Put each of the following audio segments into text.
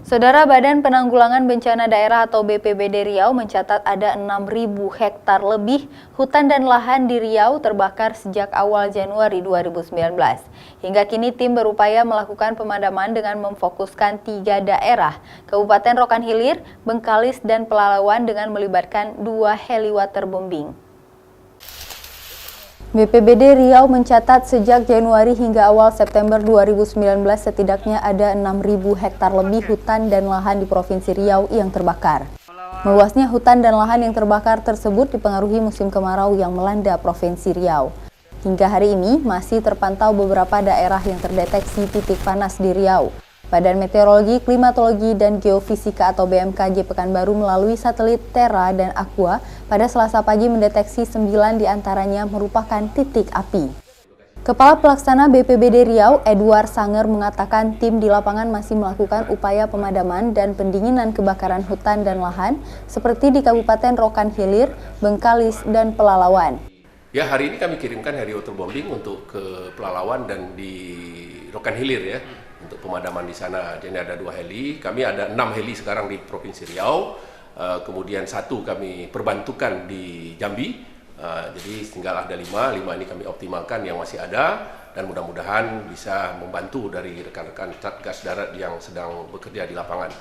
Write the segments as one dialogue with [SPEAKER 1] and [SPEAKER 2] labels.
[SPEAKER 1] Saudara, Badan Penanggulangan Bencana Daerah atau BPBD Riau mencatat ada 6.000 hektar lebih hutan dan lahan di Riau terbakar sejak awal Januari 2019. Hingga kini tim berupaya melakukan pemadaman dengan memfokuskan 3 daerah, Kabupaten Rokan Hilir, Bengkalis, dan Pelalawan dengan melibatkan 2 heli waterbombing. BPBD Riau mencatat sejak Januari hingga awal September 2019 setidaknya ada 6.000 hektar lebih hutan dan lahan di Provinsi Riau yang terbakar. Meluasnya hutan dan lahan yang terbakar tersebut dipengaruhi musim kemarau yang melanda Provinsi Riau. Hingga hari ini masih terpantau beberapa daerah yang terdeteksi titik panas di Riau. Badan Meteorologi, Klimatologi, dan Geofisika atau BMKG Pekanbaru melalui satelit Terra dan Aqua pada Selasa pagi mendeteksi 9 diantaranya merupakan titik api. Kepala Pelaksana BPBD Riau, Edward Sanger, mengatakan tim di lapangan masih melakukan upaya pemadaman dan pendinginan kebakaran hutan dan lahan seperti di Kabupaten Rokan Hilir, Bengkalis, dan Pelalawan.
[SPEAKER 2] Ya, hari ini kami kirimkan heli waterbombing untuk ke Pelalawan dan di Rokan Hilir ya, untuk pemadaman di sana. Jadi ada 2 heli, kami ada 6 heli sekarang di Provinsi Riau, kemudian 1 kami perbantukan di Jambi, jadi tinggal ada 5 ini kami optimalkan yang masih ada, dan mudah-mudahan bisa membantu dari rekan-rekan Satgas Darat yang sedang bekerja di lapangan.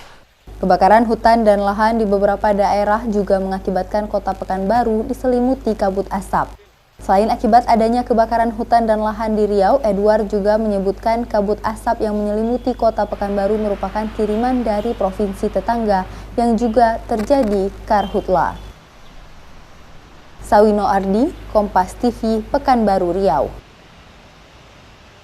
[SPEAKER 1] Kebakaran hutan dan lahan di beberapa daerah juga mengakibatkan Kota Pekanbaru diselimuti kabut asap. Selain akibat adanya kebakaran hutan dan lahan di Riau, Edward juga menyebutkan kabut asap yang menyelimuti Kota Pekanbaru merupakan kiriman dari provinsi tetangga yang juga terjadi karhutla. Sawino Ardi, Kompas TV, Pekanbaru, Riau.